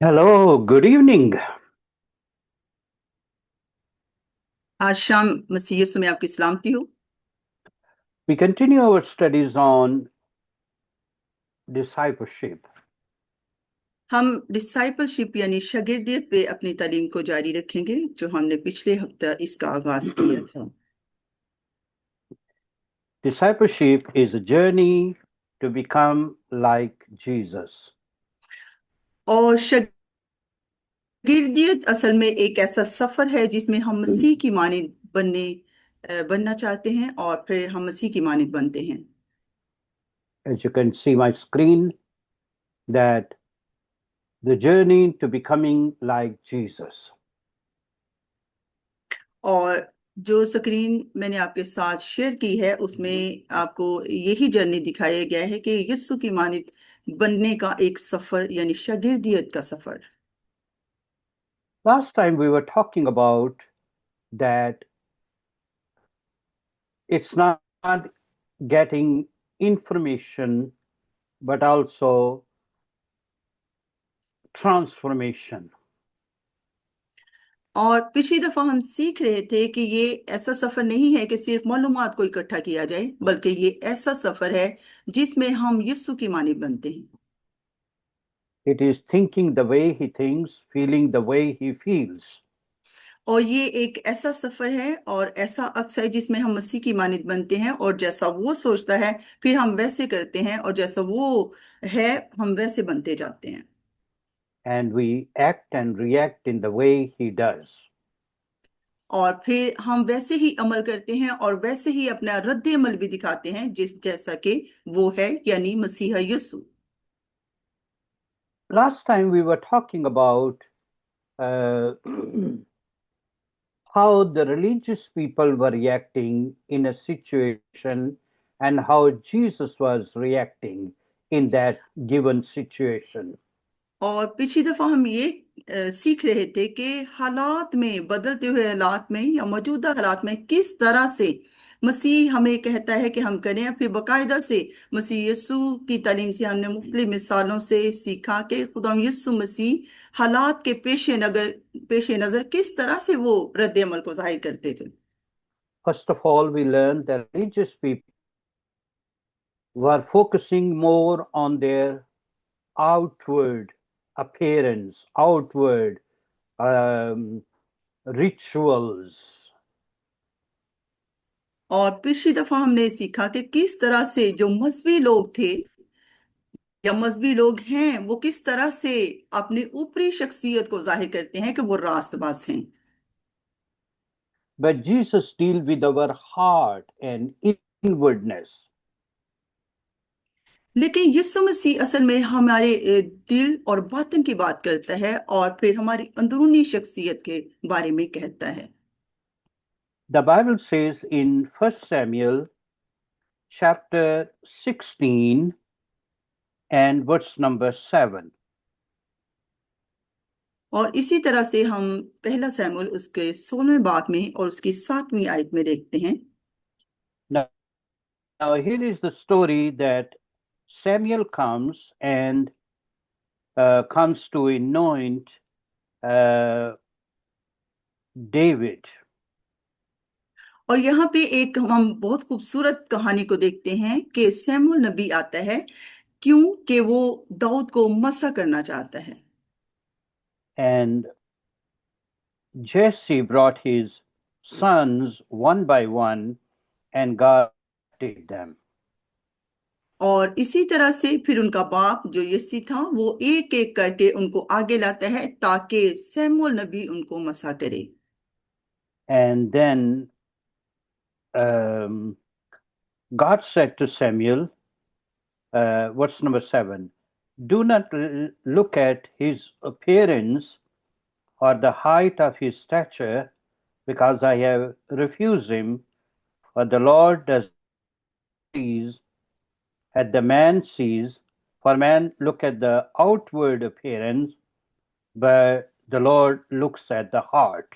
Hello, good evening. आज शाम मसीह यीशु में आपकी सलामती हो। We continue our studies on discipleship. हम डिसाइपलशिप यानी शागिर्दियत पे अपनी तालीम को जारी रखेंगे जो हमने पिछले हफ्ता इसका आगाज किया था। Discipleship is a journey to become like Jesus. और शागिर्दियत असल में एक ऐसा सफर है जिसमें हम मसीह की मानिंद बनना चाहते हैं और फिर हम मसीह की मानिंद बनते हैं। As you can see my screen, that the journey to becoming like Jesus. और जो स्क्रीन मैंने आपके साथ शेयर की है उसमें आपको यही जर्नी दिखाया गया है कि यीशु की मानित बनने का एक सफर यानी शागिर्दियत का सफर। Last time we were talking about that it's not getting information, but also transformation. और पिछली दफा हम सीख रहे थे कि ये ऐसा सफर नहीं है कि सिर्फ मालूमात को इकट्ठा किया जाए, बल्कि ये ऐसा सफर है जिसमें हम यीशु की मानित बनते हैं। It is thinking the way he thinks, feeling the way he feels. और ये एक ऐसा सफर है और ऐसा अक्स है जिसमें हम मसीह की मानित बनते हैं और जैसा वो सोचता है फिर हम वैसे करते हैं और जैसा वो है हम वैसे बनते जाते हैं। And we act and react in the way he does. और फिर हम वैसे ही अमल करते हैं और वैसे ही अपना रद्द अमल भी दिखाते हैं जिस जैसा कि वो है यानी मसीहा यीशु। Last time we were talking about uh, how the religious people were reacting in a situation and how Jesus was reacting in that given situation. और पिछली दफा हम ये सीख रहे थे कि हालात में बदलते हुए हालात में या मौजूदा हालात में किस तरह से मसीह हमें कहता है कि हम करें, और फिर बाकायदा से मसीह यीशु की तालीम से हमने मुख्तलिफ मिसालों से सीखा कि खुदा यीशु मसीह हालात के पेश नज़र किस तरह से वो रद्द अमल को जाहिर करते थे। First of all, we learned that religious people were focusing more on their outward appearance, outward rituals. और पिछली दफा हमने सीखा कि किस तरह से जो मजहबी लोग थे या मजहबी लोग हैं वो किस तरह से अपनी ऊपरी शख्सियत को जाहिर करते हैं कि वो रास्तबाज हैं। But Jesus deals with our heart and inwardness. लेकिन यीशु मसीह असल में हमारे दिल और बातन की बात करता है और फिर हमारी अंदरूनी शख्सियत के बारे में कहता है। The Bible says in 1 Samuel chapter 16 and verse number 7. और इसी तरह से हम पहला सैमुअल उसके 16वें बाब में और उसकी 7वीं आयत में देखते हैं। Now, here is the story that Samuel comes and comes to anoint uh, David. और यहाँ पे एक हम बहुत खूबसूरत कहानी को देखते हैं कि सैमुअल नबी आता है क्योंकि वो दाऊद को मसा करना चाहता है। And Jesse brought his sons one by one and guarded them. और इसी तरह से फिर उनका बाप जो यसी था वो एक एक करके उनको आगे लाता है ताकि सैमुअल नबी उनको मसा करे। And then um, God said to Samuel, verse number 7, do not look at his appearance or the height of his stature, because I have refused him. For the Lord does sees at the man sees, for man look at the outward appearance, but the Lord looks at the heart.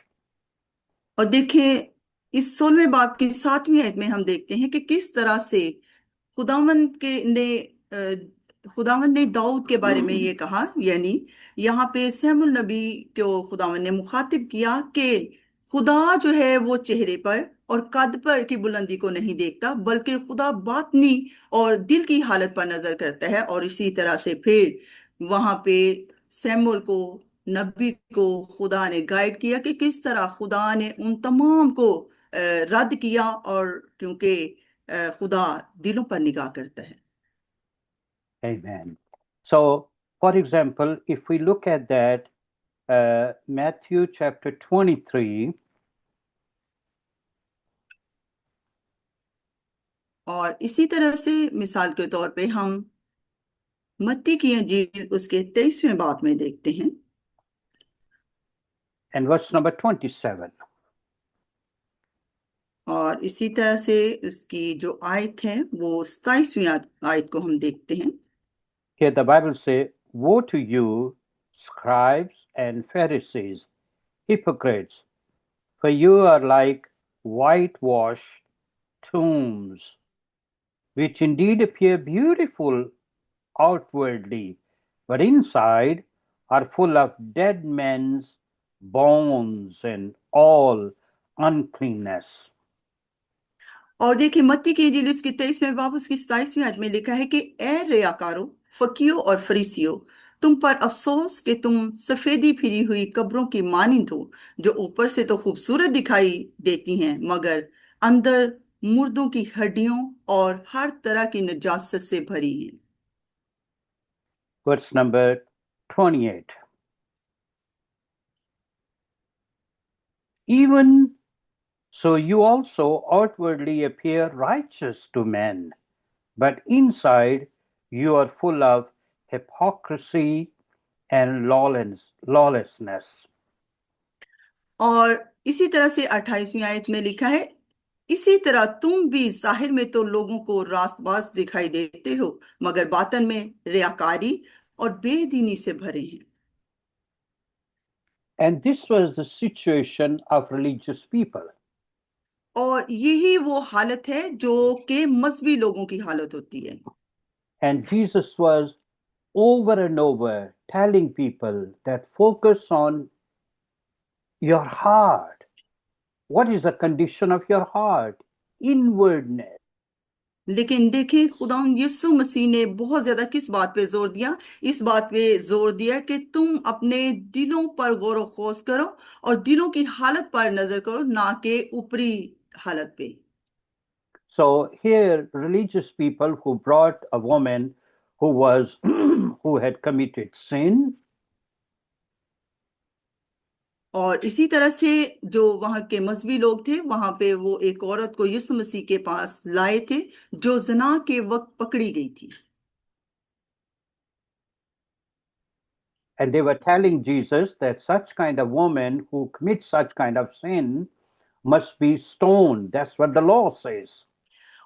और देखें इस 16वें बाब की 7वीं आयत में हम देखते हैं कि किस तरह से खुदावंद के ने खुदावंद ने दाऊद के बारे में ये कहा, यानी यहाँ पे सैमुअल नबी को खुदावंद ने मुखातिब किया कि खुदा जो है वो चेहरे पर और कद पर की बुलंदी को नहीं देखता, बल्कि खुदा बातनी और दिल की हालत पर नजर करता है। और इसी तरह से फिर वहां पे सैमुअल को, नबी को खुदा ने गाइड किया कि किस तरह खुदा ने उन तमाम को रद्द किया, और क्योंकि खुदा दिलों पर निगाह करता है। Amen. So, for example, if we look at that, Matthew chapter 23, और इसी तरह से मिसाल के तौर पे हम मत्ती की इंजील उसके 23वें बाब में देखते हैं, and verse number 27. और इसी तरह से उसकी जो आयत है वो 27वीं आयत को हम देखते हैं। Here the Bible says, "Woe to you, scribes and Pharisees, hypocrites, for you are like whitewashed tombs, which indeed appear beautiful outwardly, but inside are full of dead men's bones and all uncleanness." और देखिए मत्ती की इंजील इसकी 23वें बाब उसकी 27वीं आयत में लिखा है कि ए रियाकारो, फकीरों और फरीसियों, तुम पर अफसोस कि तुम सफेदी फिरी हुई कब्रों की मानिंद हो, जो ऊपर से तो खूबसूरत दिखाई देती हैं, मगर अंदर मुर्दों की हड्डियों और हर तरह की नजासत से भरी हैं। Verse number 28. Even so, you also outwardly appear righteous to men, but inside you are full of hypocrisy and lawlessness. और इसी तरह से 28वीं आयत में लिखा है, इसी तरह तुम भी जाहिर में तो लोगों को रास्तबाज दिखाई देते हो, मगर बातन में रियाकारी और बेदीनी से भरे हैं। And this was the situation of religious people. और यही वो हालत है जो कि मजहबी लोगों की हालत होती है। And Jesus was over and over telling people that focus on your heart. What is the condition of your heart? Inwardness. लेकिन देखिए खुदा यीशु मसीह ने बहुत ज्यादा किस बात पे जोर दिया, इस बात पे जोर दिया कि तुम अपने दिलों पर गौर व खोज करो और दिलों की हालत पर नजर करो, ना कि ऊपरी हालत पे। So here, religious people who brought a woman who was who had committed sin, और इसी तरह से जो वहां के मजहबी लोग थे, वहां पे वो एक औरत को यीशु मसीह के पास लाए थे जो जना के वक्त पकड़ी गई थी। and they were telling Jesus that such kind of woman who commits such kind of sin must be stoned. That's what the law says.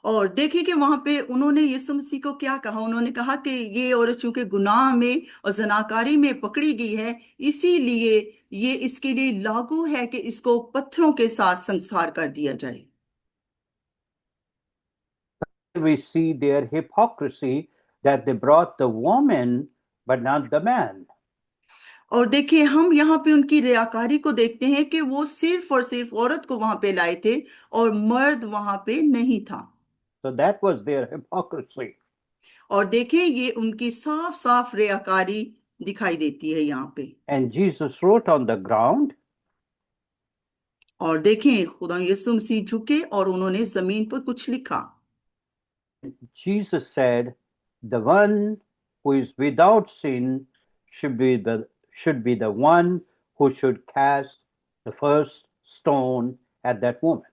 और देखिए कि वहां पे उन्होंने यीशु मसीह को क्या कहा, उन्होंने कहा कि ये औरत चूंकि गुनाह में और जनाकारी में पकड़ी गई है, इसीलिए ये इसके लिए लागू है कि इसको पत्थरों के साथ संसार कर दिया जाए। We see their hypocrisy that they brought the woman but not the man. और देखिए हम यहाँ पे उनकी रियाकारी को देखते हैं कि वो सिर्फ और सिर्फ औरत को वहां पे लाए थे और मर्द वहां पे नहीं था। So that was their hypocrisy. और देखिए ये उनकी साफ साफ रियाकारी दिखाई देती है यहाँ पे। And Jesus wrote on the ground, और देखें खुदा यीशु मसीह झुके और उन्होंने जमीन पर कुछ लिखा। Jesus said, "The one who is without sin should be the one who should cast the first stone at that woman."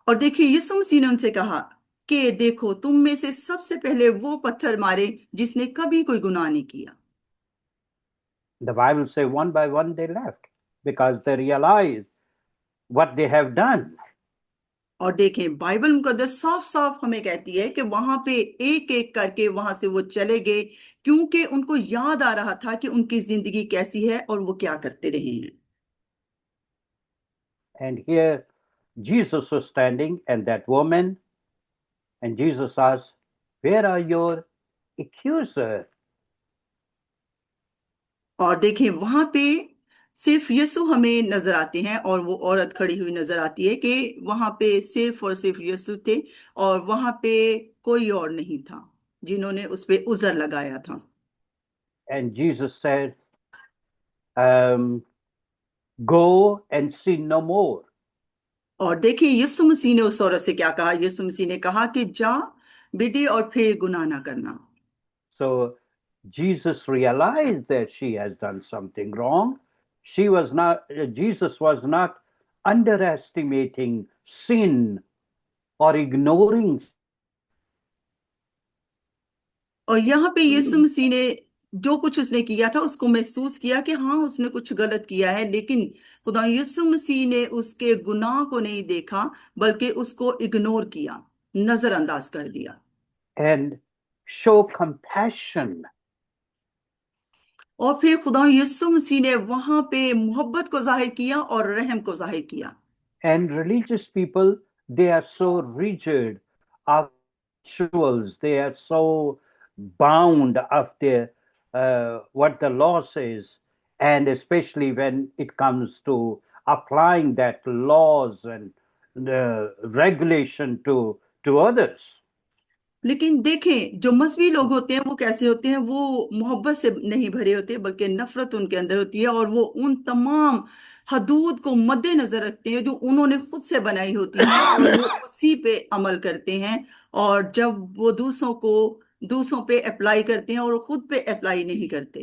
और देखिए यीशु मसीह ने उनसे कहा कि देखो तुम में से सबसे पहले वो पत्थर मारे जिसने कभी कोई गुनाह नहीं किया। The Bible says one by one they left because they realized what they have done. और देखें बाइबल मुकद्दस साफ साफ हमें कहती है कि वहां पे एक एक करके वहां से वो चले गए, क्योंकि उनको याद आ रहा था कि उनकी जिंदगी कैसी है और वो क्या करते रहे हैं। And here Jesus was standing and that woman, and Jesus asked, "Where are your accuser. और देखिए वहां पे सिर्फ यीशु हमें नजर आते हैं और वो औरत खड़ी हुई नजर आती है कि वहां पे सिर्फ और सिर्फ यीशु थे और वहां पे कोई और नहीं था जिन्होंने उस पे उजर लगाया था। And Jesus said, um, go and sin no more. और देखिए यीशु मसीह ने उस औरत से क्या कहा। यीशु मसीह ने कहा कि जा बेटी और फिर गुनाह ना करना। So Jesus realized that she has done something wrong. Jesus was not underestimating sin or ignoring. और यहाँ पे यीशु मसीह ने जो कुछ उसने किया था उसको महसूस किया कि हाँ उसने कुछ गलत किया है, लेकिन खुदा यीशु मसीह ने उसके गुनाह को नहीं देखा बल्कि उसको इग्नोर किया, नजरअंदाज कर दिया। And show compassion. और फिर खुदा यीशु मसीह ने वहां पे मोहब्बत को जाहिर किया और रहम को जाहिर किया। And religious people, they are so rigid of rituals, they are so bound of their what the law says, and especially when it comes to applying that laws and the regulation to others. लेकिन देखें जो मसीही लोग होते हैं वो कैसे होते हैं, वो मोहब्बत से नहीं भरे होते बल्कि नफरत उनके अंदर होती है और वो उन तमाम हदूद को मद्देनजर रखते हैं जो उन्होंने खुद से बनाई होती हैं और वो उसी पे अमल करते हैं। और जब वो दूसरों पे अप्लाई करते हैं और वो खुद पे अप्लाई नहीं करते।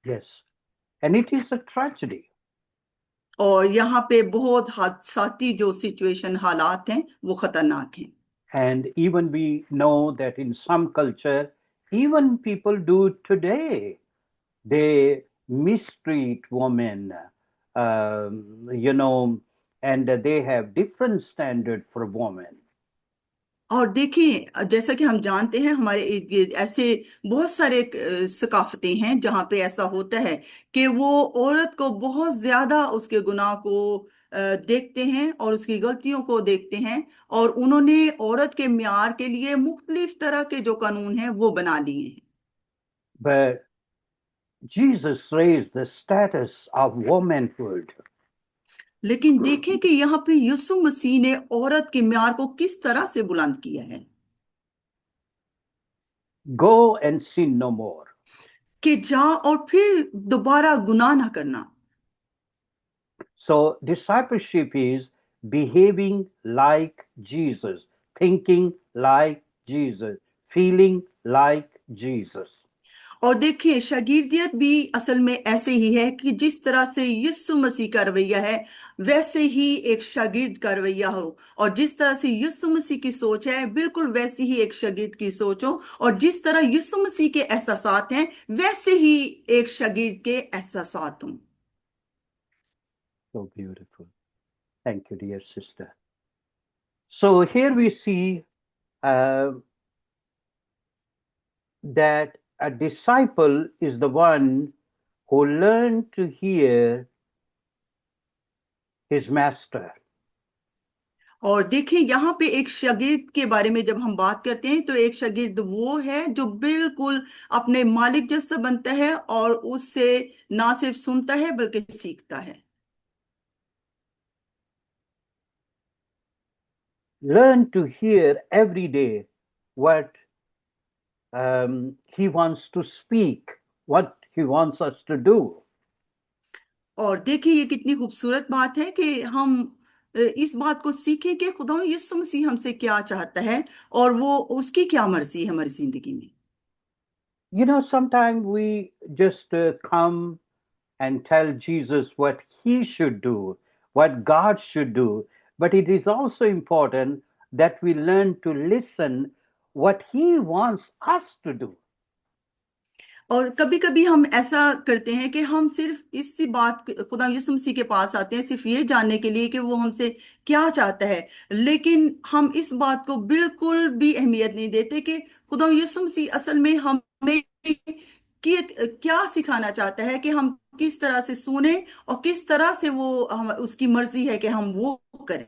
Yes, and it is a tragedy. और यहाँ पे बहुत हादसाती जो सिचुएशन हालात हैं वो खतरनाक हैं। And even we know that in some culture, even people do it today. They mistreat women, you know, and they have different standard for women. और देखिए जैसा कि हम जानते हैं हमारे इर्द गिर्द ऐसे बहुत सारे सकाफतें हैं जहाँ पे ऐसा होता है कि वो औरत को बहुत ज्यादा उसके गुनाह को देखते हैं और उसकी गलतियों को देखते हैं और उन्होंने औरत के म्यार के लिए मुख्तलिफ तरह के जो कानून हैं वो बना लिए हैं। But Jesus raised the status of womanhood. लेकिन देखें कि यहाँ पे यीशु मसीह ने औरत के म्यार को किस तरह से बुलंद किया है Go and sin no more. कि जा और फिर दोबारा गुनाह ना करना। So discipleship is behaving like Jesus, thinking like Jesus, feeling like Jesus. और देखिए शागिर्दियत भी असल में ऐसे ही है कि जिस तरह से यीशु मसीह का रवैया है वैसे ही एक शागिर्द का रवैया हो, और जिस तरह से यीशु मसीह की सोच है बिल्कुल वैसी ही एक शागिर्द की सोच हो, और जिस तरह यीशु मसीह के एहसासात हैं वैसे ही एक शागिर्द के एहसासात हों। So beautiful. Thank you, dear sister. So here we see uh, that a disciple is the one who learned to hear his master. और देखिए यहाँ पे एक शागिर्द के बारे में जब हम बात करते हैं तो एक शागिर्द वो है जो बिल्कुल अपने मालिक जैसा बनता है और उससे ना सिर्फ सुनता है बल्कि सीखता है। Learn to hear every day what he wants to speak, what he wants us to do. और देखिए ये कितनी खूबसूरत बात है कि हम इस बात को सीखें कि खुदा यीशु मसीह हमसे क्या चाहता है और वो उसकी क्या मर्जी है हमारी जिंदगी में। You know, sometimes we just come and tell Jesus what he should do, what God should do. But it is also important that we learn to listen what he wants us to do. और कभी कभी हम ऐसा करते हैं कि हम सिर्फ इसी बात खुदा यीशु मसीह के पास आते हैं सिर्फ ये जानने के लिए कि वो हमसे क्या चाहता है, लेकिन हम इस बात को बिल्कुल भी अहमियत नहीं देते कि खुदा यीशु मसीह असल में हमें क्या सिखाना चाहता है कि हम किस तरह से सुने और किस तरह से वो हम उसकी मर्जी है कि हम वो करें।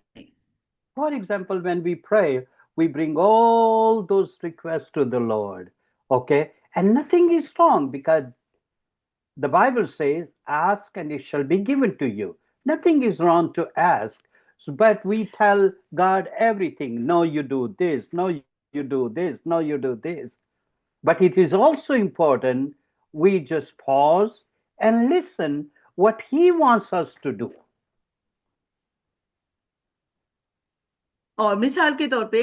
For example, when we pray, we bring all those requests to the Lord. Okay, and nothing is wrong because the Bible says, ask and it shall be given to you. Nothing is wrong to ask, but we tell God everything. No, you do this. No, you do this. No, you do this. But it is also important we just pause and listen what He wants us to do. और मिसाल के तौर पे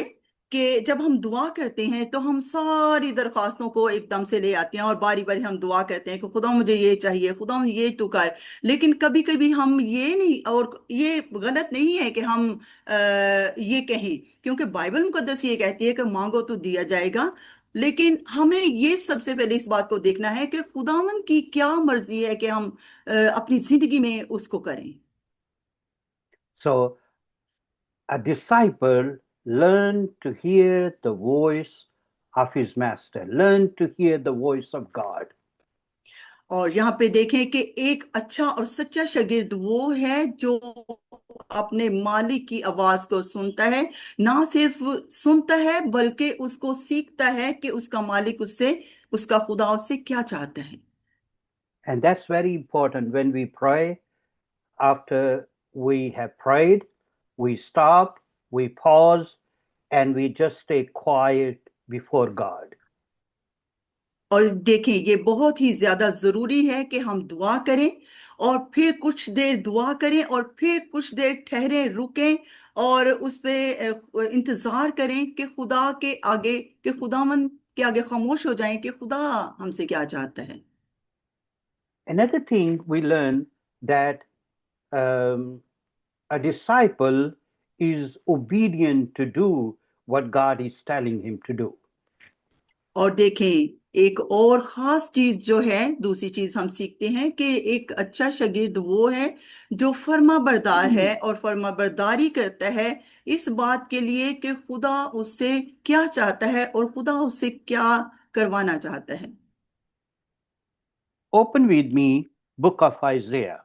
कि जब हम दुआ करते हैं तो हम सारी दरख्वास्तों को एकदम से ले आते हैं और बारी बारी हम दुआ करते हैं कि खुदा मुझे ये चाहिए, खुदा ये तू कर। लेकिन कभी कभी हम ये नहीं, और ये गलत नहीं है कि हम ये कहें, क्योंकि बाइबल मुकद्दस ये कहती है कि मांगो तो दिया जाएगा। लेकिन हमें ये सबसे पहले इस बात को देखना है कि खुदावन की क्या मर्जी है कि हम अपनी जिंदगी में उसको करें। So a disciple learn to hear the voice of his master, learn to hear the voice of God. और यहाँ पे देखें कि एक अच्छा और सच्चा शागिर्द वो है जो अपने मालिक की आवाज को सुनता है। ना सिर्फ सुनता है बल्कि उसको सीखता है कि उसका मालिक उससे, उसका खुदा उससे क्या चाहता है। And that's very important. When we pray, after we have prayed, we stop, we pause, and we just stay quiet before God. और देखें, ये बहुत ही ज्यादा जरूरी है कि हम दुआ करें और फिर कुछ देर दुआ करें और फिर कुछ देर ठहरें, रुकें और उस पे इंतजार करें कि खुदा के आगे, कि खुदावंद के आगे खामोश हो जाएं कि खुदा हमसे क्या चाहता है। Another thing we learn that um, a disciple is obedient to do what God is telling him to do. और देखें, एक और खास चीज जो है, दूसरी चीज हम सीखते हैं कि एक अच्छा शागिर्द वो है जो फर्मा बरदार है और फर्मा बरदारी करता है इस बात के लिए कि खुदा उससे क्या चाहता है और खुदा उससे क्या करवाना चाहता है। Open with me, book of Isaiah.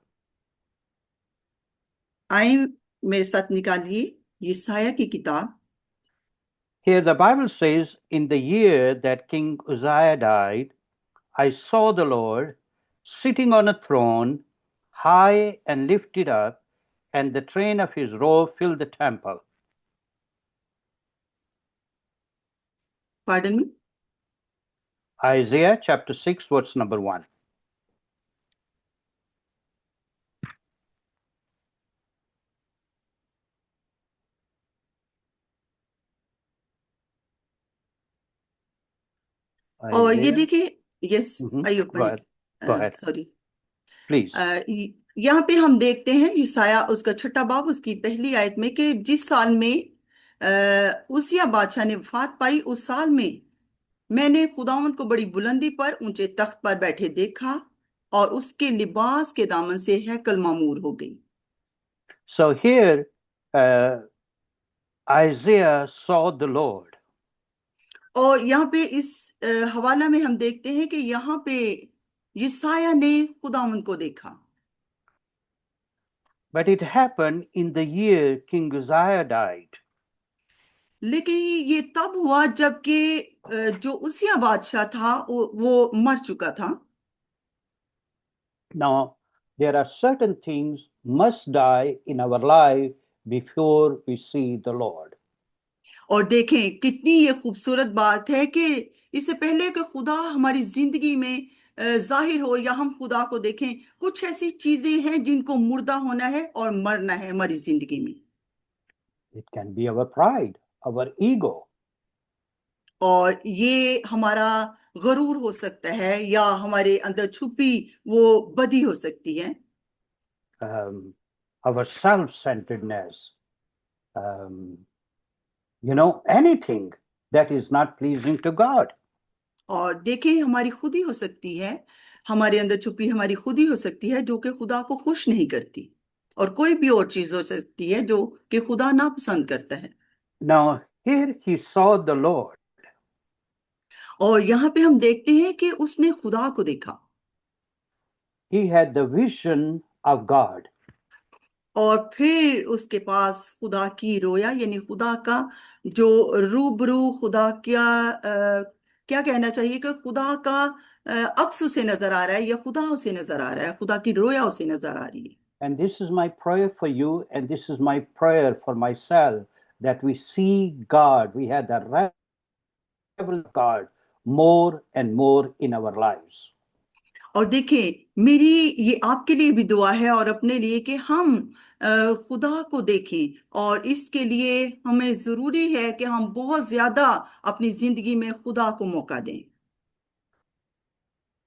आए मेरे साथ निकालिए यशायाह की किताब। Here the Bible says, in the year that King Uzziah died, I saw the Lord sitting on a throne, high and lifted up, and the train of his robe filled the temple. Pardon में। Isaiah chapter 6, verse number 1. और ये Isaiah. देखिए, yes, I Go open, ahead. Go ahead. Sorry. Please. यहाँ पे हम देखते हैं यशायाह उसका छठा बाब उसकी पहली आयत में कि जिस साल में उसिया बादशाह ने वफात पाई, उस साल में मैंने खुदावंद को बड़ी बुलंदी पर ऊंचे तख्त पर बैठे देखा और उसके लिबास के दामन से हैकल मामूर हो गई। So here, uh, Isaiah saw the Lord. और यहाँ पे इस हवाला में हम देखते हैं कि यहाँ पे यशायाह ने खुदावंद को देखा। But it happened in the year King Uzziah died. लेकिन ये तब हुआ जबकि जो उसिया बादशाह था वो मर चुका था। Now, there are certain things must die in our life before we see the Lord. और देखें कितनी ये खूबसूरत बात है कि इससे पहले कि खुदा हमारी जिंदगी में जाहिर हो या हम खुदा को देखें, कुछ ऐसी चीजें हैं जिनको मुर्दा होना है और मरना है हमारी जिंदगी में। It can be our pride, our ego, और ये हमारा गरूर हो सकता है या हमारे अंदर छुपी वो बदी हो सकती है। our self centeredness, um, anything that is not pleasing to God. और देखें, हमारी खुदी हो सकती है, हमारे अंदर छुपी हमारी खुदी हो सकती है जो कि खुदा को खुश नहीं करती। और कोई भी और चीज हो सकती है जो कि खुदा ना पसंद करता है। Now, here he saw the Lord. और यहाँ पे हम देखते हैं कि उसने खुदा को देखा He had the vision of God. और फिर उसके पास खुदा की रोया, यानी खुदा का जो रूबरू, खुदा क्या क्या कहना चाहिए कि खुदा का अक्स उसे नजर आ रहा है या खुदा उसे नजर आ रहा है, खुदा की रोया उसे नजर आ रही है। And this is my prayer for you, and this is my prayer for myself, that we see God, we have the revel of God more and more in our lives. और देखिए, मेरी ये आपके लिए भी दुआ है और अपने लिए कि हम खुदा को देखें, और इसके लिए हमें जरूरी है कि हम बहुत ज्यादा अपनी जिंदगी में खुदा को मौका दें।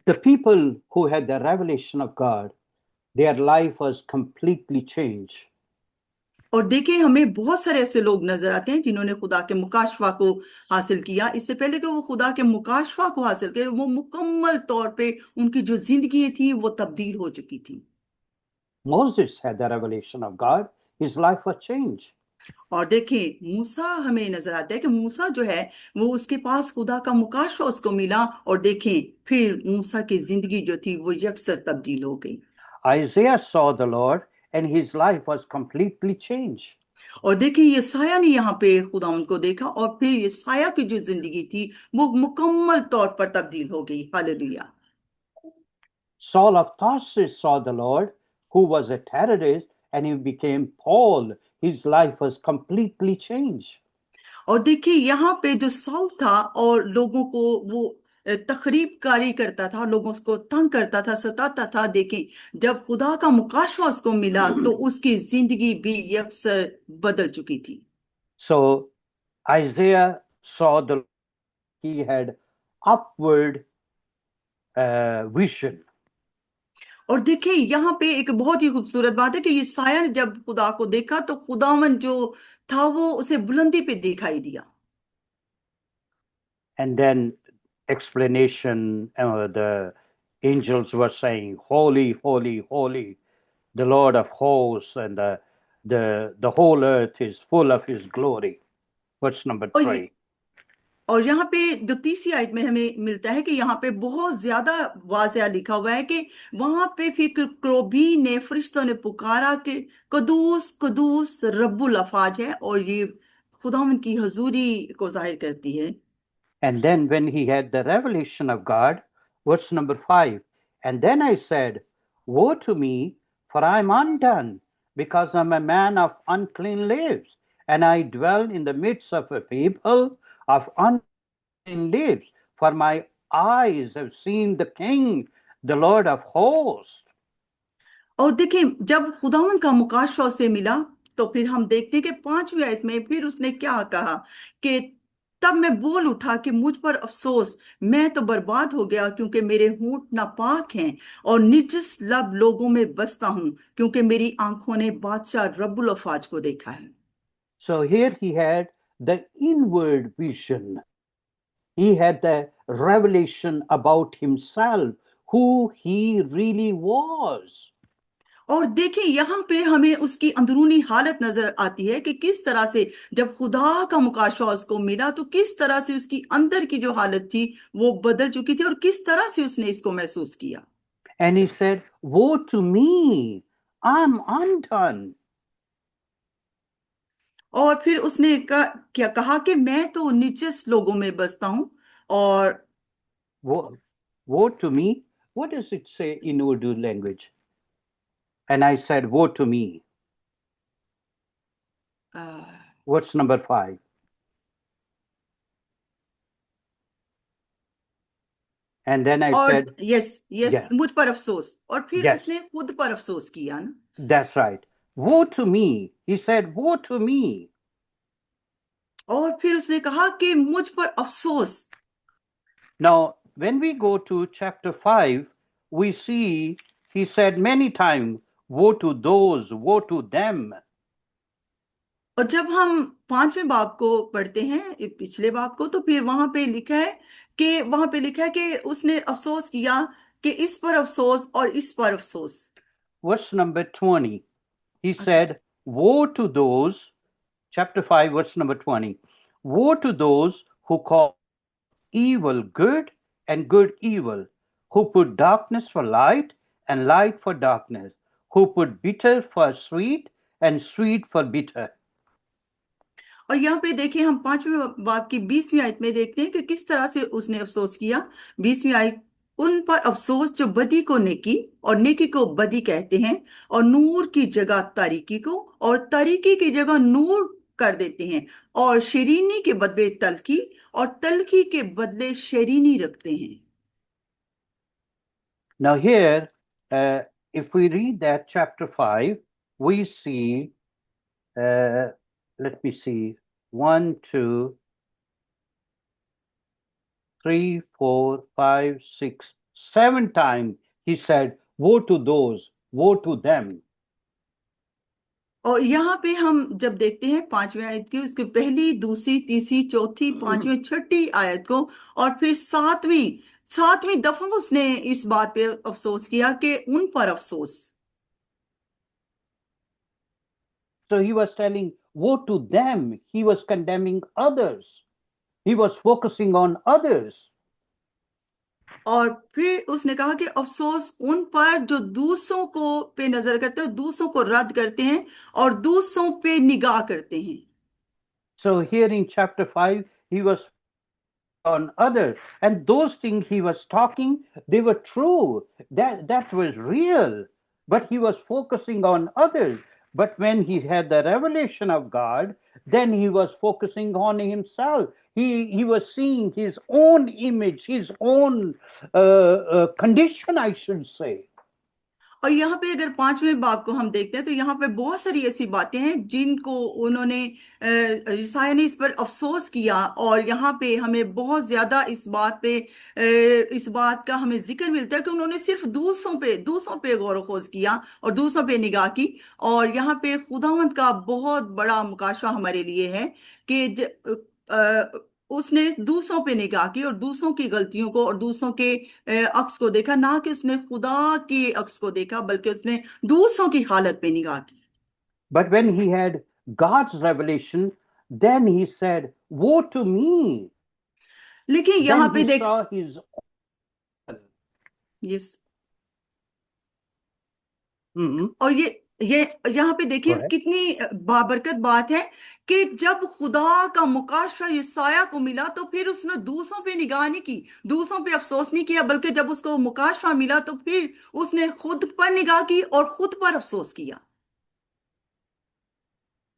The people who had the revelation of God, their life was completely changed. और देखिए, हमें बहुत सारे ऐसे लोग नजर आते हैं जिन्होंने खुदा के मुकाशफा को हासिल किया। इससे पहले कि वो खुदा के मुकाशफा को हासिल करें, वो मुकम्मल तौर पे उनकी जो जिंदगी थी वो तब्दील हो चुकी थी। Moses had the revelation of God, his life was changed. और देखिए, मूसा हमें नजर आता है कि मूसा जो है वो उसके पास खुदा का मुकाशफा उसको मिला, और देखें फिर मूसा की जिंदगी जो थी वो यकसर तब्दील हो गई। Isaiah saw the Lord, and his life was completely changed. और देखिए, ये साया ने यहाँ पे खुदा उनको देखा, और फिर ये साया की जो जिंदगी थी वो मुकम्मल तौर पर तब्दील हो गई। Hallelujah. Saul of Tarsus saw the Lord, who was a terrorist, and he became Paul. His life was completely changed. और देखिए, यहाँ पे जो साउल था और लोगों को वो तखरीबकारी करता था, लोगों को तंग करता था, सताता था, देखें जब खुदा का मुकाशवा उसको मिला तो उसकी जिंदगी भी यकसर बदल चुकी थी। So Isaiah saw the he had upward vision. और देखिए, यहाँ पे एक बहुत ही खूबसूरत बात है कि ये साया ने जब खुदा को देखा तो खुदावन जो था वो उसे बुलंदी पे दिखाई दिया। And then explanation, the angels were saying, "Holy, holy, holy, the Lord of hosts, and the whole earth is full of His glory." Verse number और ये 3. और यहाँ पे जो तीसरी आयत में हमें मिलता है कि यहाँ पे बहुत ज्यादा वाज़या लिखा हुआ है कि वहां पे फिर क्रोबी ने, फरिश्तों ने पुकारा कि कदूस कदूस रब्बुल अफाज है, और ये खुदावंद की हजूरी को जाहिर करती है। And then when he had the revelation of God, verse number 5, and then I said, "Woe to me, for I am undone, because I am a man of unclean lips, and I dwell in the midst of a people of unclean lips, for my eyes have seen the King, the Lord of hosts." और देखिए, जब खुदावंद का मुकाशवा उसे मिला तो फिर हम देखते हैं कि पांचवी आयत में फिर उसने क्या कहा कि तब मैं बोल उठा कि मुझ पर अफसोस, मैं तो बर्बाद हो गया, क्योंकि मेरे होंठ नापाक हैं और निजस लब लोगों में बसता हूं, क्योंकि मेरी आंखों ने बादशाह रब्बुल अफाज को देखा है। So here he had the inward vision. He had the revelation about himself, who he really was. और देखिए, यहाँ पे हमें उसकी अंदरूनी हालत नजर आती है कि किस तरह से जब खुदा का मुकाशवा उसको मिला तो किस तरह से उसकी अंदर की जो हालत थी वो बदल चुकी थी, और किस तरह से उसने इसको महसूस किया। And he said, "Woe to me, I'm undone." और फिर उसने क्या कहा कि मैं तो नीचस लोगों में बसता हूं। और Woe, woe to me. What does it say in Urdu language? And I said, "Woe to me." A, What's number 5? And then I और said, यस यस, "Yeah, मुझ पर अफसोस, और फिर yes, उसने खुद पर अफसोस किया ना। that's right. Woe to me." He said, "Woe to me." और फिर उसने कहा कि मुझ पर अफसोस। Now, when we go to chapter 5, we see he said many times, "Woe to those, woe to them." और जब हम पांचवें बाब को पढ़ते हैं, पिछले बाब को, तो फिर वहां पे लिखा है कि उसने अफसोस किया कि इस पर अफसोस और इस पर अफसोस। Verse number 20, he okay. said, "Woe to those," chapter 5, verse number 20, "woe to those who call evil good and good evil, who put darkness for light and light for darkness, who put bitter for sweet and sweet for bitter." और यहाँ पे देखिए हम 5वें बाब की 20वीं आयत में देखते हैं कि किस तरह से उसने अफसोस किया। 20वीं आयत, उन पर अफसोस जो बदी को नेकी और नेकी को बदी कहते हैं, और नूर की जगह तारीकी को और तारीकी की जगह नूर कर देते हैं, और शरीनी के बदले तलखी और तलखी के बदले शरीनी रखते हैं। Now, here, if we read that chapter 5, we see, let me see, 1, 2, 3, 4, 5, 6, 7 times he said, woe to those, woe to them. और यहाँ पे हम जब देखते हैं 5वीं आयत की, उसकी पहली, दूसरी, तीसरी, चौथी, 5वीं, छठी आयत को, और फिर सातवीं सातवीं दफा उसने इस बात पे अफसोस किया कि उन पर अफसोस। So he was telling, woe to them. He was condemning others. He was focusing on others. और फिर उसने कहा कि अफसोस उन पर जो दूसरों को पे नजर करते हैं, दूसरों को रद्द करते हैं और दूसरों पे निगाह करते हैं। So here in chapter 5, he was on others, and those things he was talking, they were true. That was real, but he was focusing on others. But when he had the revelation of God, then he was focusing on himself. He was seeing his own image, his own condition, I should say. और यहाँ पे अगर 5वें बाब को हम देखते हैं तो यहाँ पे बहुत सारी ऐसी बातें हैं जिनको उन्होंने यशायाह ने इस पर अफसोस किया, और यहाँ पे हमें बहुत ज्यादा इस बात पे इस बात का हमें जिक्र मिलता है कि उन्होंने सिर्फ दूसरों पे गौर खोज किया और दूसरों पे निगाह की। और यहाँ पे खुदावंद का बहुत बड़ा मुकाशवा हमारे लिए है कि उसने दूसरों पे निगाह की और दूसरों की गलतियों को और दूसरों के अक्स को देखा, ना कि उसने खुदा के अक्स को देखा, बल्कि उसने दूसरों की हालत पे निगाह की। But when he had God's revelation, then he said, woe to me. लेकिन यहाँ Then पे he देख, saw his. Yes, Mhm. और ये यहाँ पे Go देखिए ahead. कितनी बाबरकत बात है कि जब खुदा का मुकाशवा यशायाह को मिला तो फिर उसने दूसरों पे निगाह नहीं की, दूसरों पे अफसोस नहीं किया, बल्कि जब उसको मुकाशवा मिला तो फिर उसने खुद पर निगाह की और खुद पर अफसोस किया।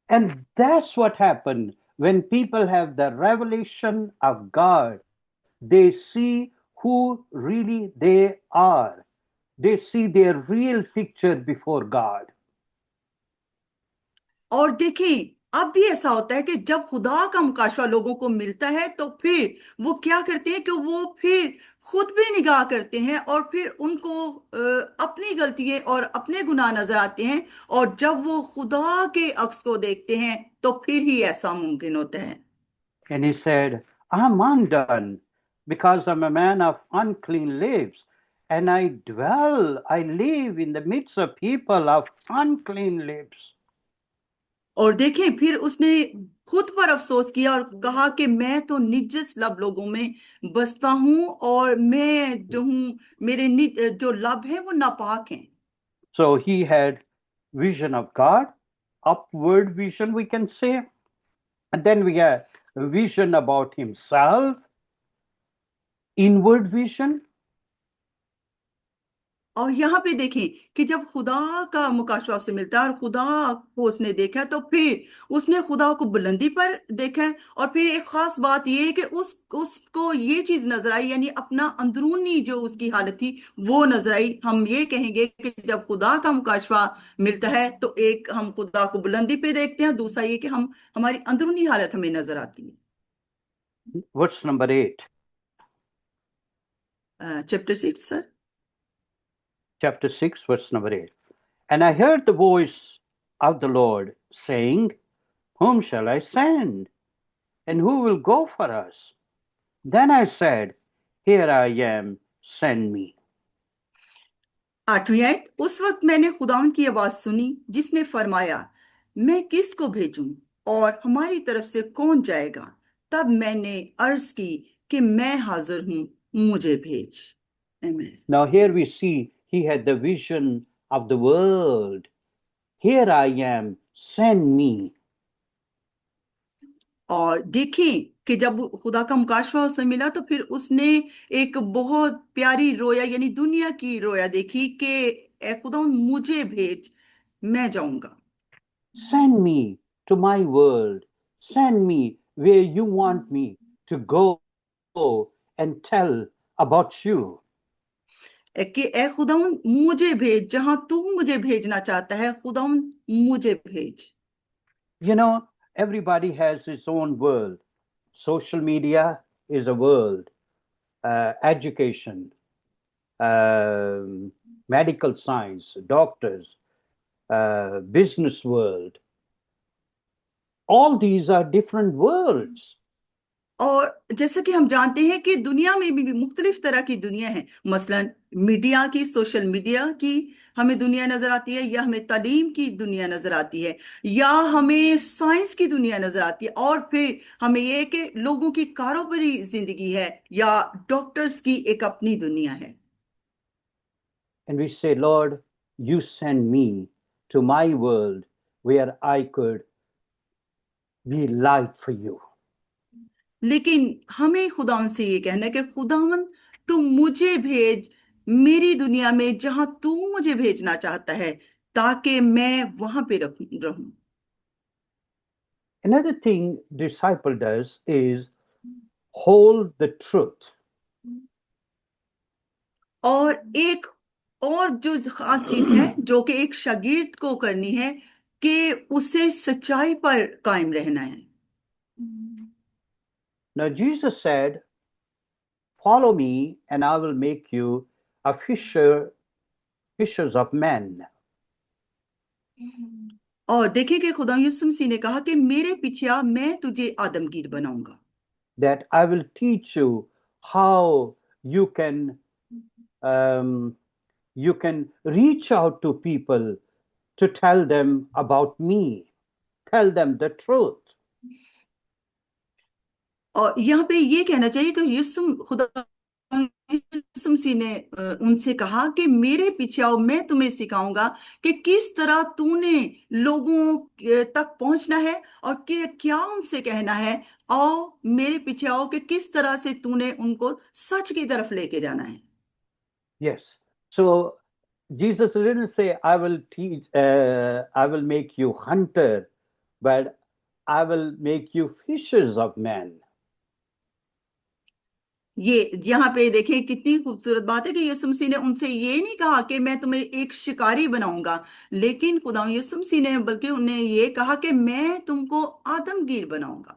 And that's what happened when people have the revelation of God. They see who really they are. They see their real picture before God. और देखिए अब भी ऐसा होता है कि जब खुदा का मुकाशवा लोगों को मिलता है तो फिर वो क्या करते हैं कि वो फिर खुद भी निगाह करते हैं और फिर उनको अपनी गलतियां और अपने गुनाह नजर आते हैं, और जब वो खुदा के अक्स को देखते हैं तो फिर ही ऐसा मुमकिन होता है। And he said, I'm undone because I'm a man of unclean lips, and I live in the midst of people of unclean lips. और देखें फिर उसने खुद पर अफसोस किया और कहा कि मैं तो निजस लब लोगों में बसता हूं, और मैं जो हूं, मेरे जो लब है वो नापाक हैं। So he had vision of God, upward vision, we can say. And then we have a vision about himself, inward vision. और यहाँ पे देखें कि जब खुदा का मुकाशवा से मिलता है और खुदा को उसने देखा तो फिर उसने खुदा को बुलंदी पर देखा है, और फिर एक खास बात ये है कि उसको ये चीज नजर आई, यानी अपना अंदरूनी जो उसकी हालत थी वो नजर आई। हम ये कहेंगे कि जब खुदा का मुकाशवा मिलता है तो एक हम खुदा को बुलंदी पे देखते हैं, दूसरा ये कि हम हमारी अंदरूनी हालत हमें नजर आती Verse number 8, है। Chapter 6 sir. chapter 6, verse number 8. And I heard the voice of the Lord saying, whom shall I send? And who will go for us? Then I said, here I am, send me. 8वीं आयत, उस वक्त मैंने खुदावंद की आवाज सुनी जिसने फरमाया, मैं किसको भेजूं और हमारी तरफ से कौन जाएगा? तब मैंने अर्ज की कि मैं हाजिर हूं, मुझे भेज। आमीन। Now here we see he had the vision of the world. Here I am, send me. और देखें कि जब खुदा का मुकाशवा उसे मिला तो फिर उसने एक बहुत प्यारी रोया यानी दुनिया की रोया देखी कि ए खुदा मुझे भेज, मैं जाऊंगा। Send me to my world. Send me where you want me to go and tell about you. कि ए खुदा मुझे भेज, जहां तू मुझे भेजना चाहता है खुदा मुझे भेज। You know, everybody has his own world. Social media is a world. Education, medical science, doctors, business world. All these are different worlds. और जैसा कि हम जानते हैं कि दुनिया में भी मुख्तलिफ तरह की दुनिया है, मसलन मीडिया की, सोशल मीडिया की हमें दुनिया नजर आती है, या हमें तालीम की दुनिया नजर आती है, या हमें साइंस की दुनिया नजर आती है, और फिर हमें यह कि लोगों की कारोबारी जिंदगी है, या डॉक्टर्स की एक अपनी दुनिया है। And we say, Lord, you send me to my world where I could be light for you. लेकिन हमें खुदावन से ये कहना है कि खुदावन तू मुझे भेज मेरी दुनिया में जहां तू मुझे भेजना चाहता है, ताकि मैं वहां पे रहूं। Another thing disciple does is hold the truth. और एक और जो खास चीज है जो कि एक शागिर्द को करनी है, कि उसे सच्चाई पर कायम रहना है। Now, Jesus said, follow me and I will make you a fishers of men. और देखिए कि खुदा यीशु मसीह ने कहा कि मेरे पीछे आ, मैं तुझे आदमगीर बनाऊंगा। That I will teach you how um, you can reach out to people to tell them about me, tell them the truth. और यहाँ पे ये कहना चाहिए कि यीशु खुदा यीशु मसीह ने उनसे कहा कि मेरे पीछे आओ, मैं तुम्हें सिखाऊंगा कि किस तरह तूने लोगों तक पहुंचना है, और कि क्या उनसे कहना है। आओ मेरे पीछे आओ, कि किस तरह से तूने उनको सच की तरफ लेके जाना है। Yes. So Jesus didn't say, I will make you hunter, but I will make you fishers of men. ये यहाँ पे देखें कितनी खूबसूरत बात है कि यीशु मसीह ने उनसे ये नहीं कहा कि मैं तुम्हें एक शिकारी बनाऊंगा, लेकिन खुदा यीशु मसीह ने बल्कि उन्हें ये कहा कि मैं तुमको आदमगीर बनाऊंगा।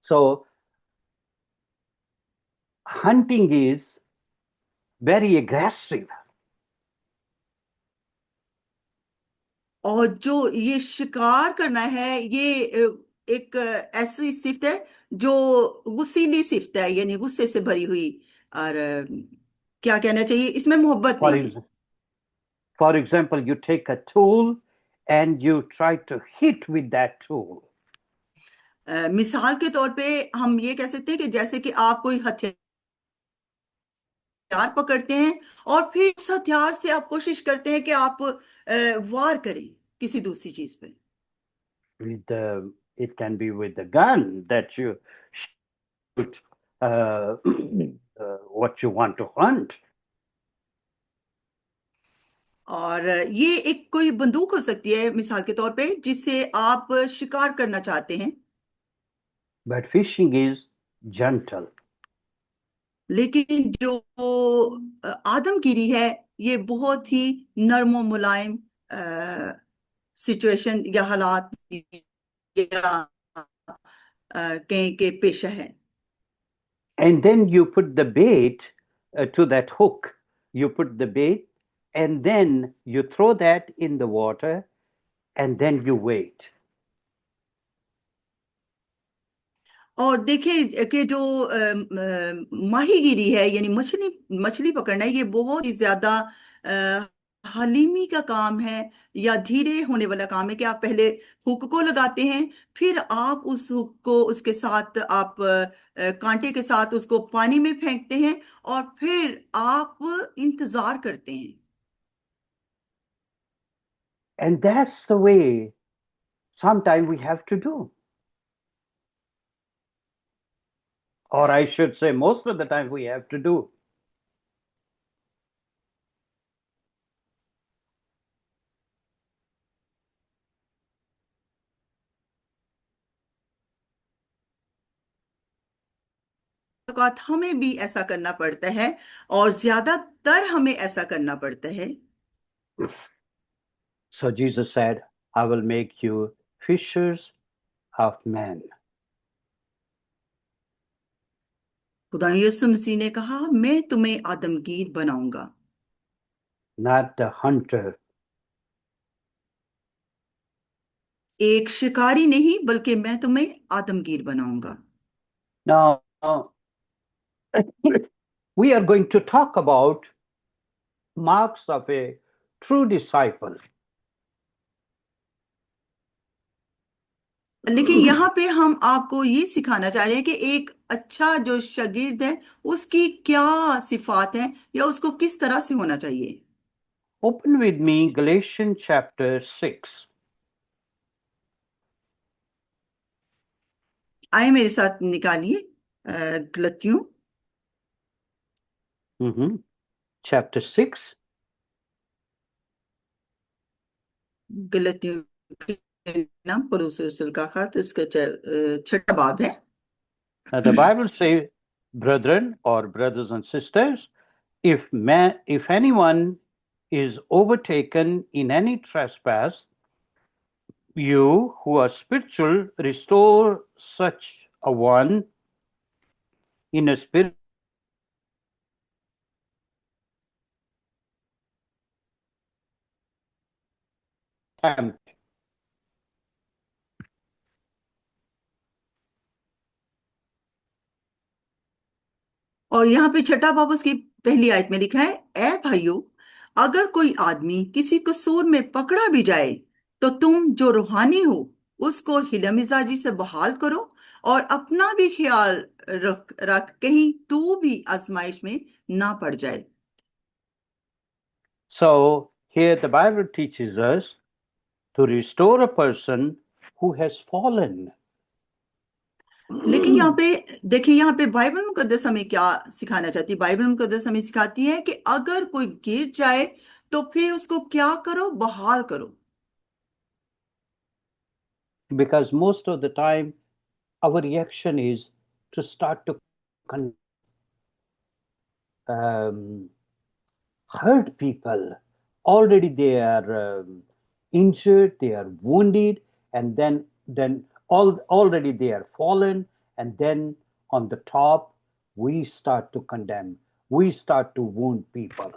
So hunting is very aggressive. और जो ये शिकार करना है, ये एक ऐसी सिफ्त है जो गुस्सीली सिफ्त है, यानी गुस्से से भरी हुई। और क्या कहना चाहिए, इसमें मोहब्बत For, नहीं है। ex- for example, you take a tool and you try to hit with that tool. मिसाल के तौर पे हम ये कह सकते हैं कि जैसे कि आप कोई हथियार पकड़ते हैं, और फिर इस हथियार से आप कोशिश करते हैं कि आप वार करें किसी दूसरी चीज पे। It can be with the gun that you shoot what you want to hunt. और ये एक कोई बंदूक हो सकती है मिसाल के तौर पे, जिससे आप शिकार करना चाहते हैं। But fishing is gentle. लेकिन जो आदमगिरी है, ये बहुत ही नर्म और मुलायम सिचुएशन या हालात या कहीं के पेशा है। And then you put the bait to that hook. You put the bait and then you throw that in the water and then you wait. और देखिए कि जो माहीगीरी है यानी मछली मछली पकड़ना है, ये बहुत ही ज्यादा हलीमी का काम है, या धीरे होने वाला काम है, कि आप पहले हुक को लगाते हैं, फिर आप उस हुक को उसके साथ आप कांटे के साथ उसको पानी में फेंकते हैं, और फिर आप इंतजार करते हैं। And that's the way sometime we have to do. Or I should say, most of the time we have to do. औकात हमें भी ऐसा करना पड़ता है और ज्यादातर हमें ऐसा करना पड़ता है। So Jesus said, I will make you fishers of men. खुदा यीशु मसीह ने कहा, मैं तुम्हें आदमगीर बनाऊंगा। Not the hunter. एक शिकारी नहीं, बल्कि मैं तुम्हें आदमगीर बनाऊंगा। Now, we are going to talk about marks of a true disciple. लेकिन यहाँ पे हम आपको ये सिखाना चाह रहे हैं कि एक अच्छा जो शागिर्द है उसकी क्या सिफात हैं या उसको किस तरह से होना चाहिए। Open with me Galatians chapter 6. आए मेरे साथ निकालिए गलतियों Chapter 6. गलतियों के नाम परूस रसूल का खत, उसका छठा बाब है। Now the Bible says, brethren or brothers and sisters, if anyone is overtaken in any trespass, you who are spiritual, restore such a one in a spirit attempt. और यहाँ पे छठा बाब उसकी पहली आयत में लिखा है, ए भाइयों, अगर कोई आदमी किसी कसूर में पकड़ा भी जाए तो तुम जो रूहानी हो उसको हिलमिजाजी से बहाल करो और अपना भी ख्याल रख रख कहीं तू भी आजमाइश में ना पड़ जाए। So here the Bible teaches us to restore a person who has fallen. लेकिन यहाँ पे देखिए, यहाँ पे बाइबल मुकद्दस हमें क्या सिखाना चाहती है। बाइबल मुकद्दस हमें सिखाती है कि अगर कोई गिर जाए तो फिर उसको क्या करो, बहाल करो। Because most of the time our reaction is to start to um, hurt people. Already they are injured, they are wounded, and then already they are fallen, and then on the top we start to condemn, we start to wound people.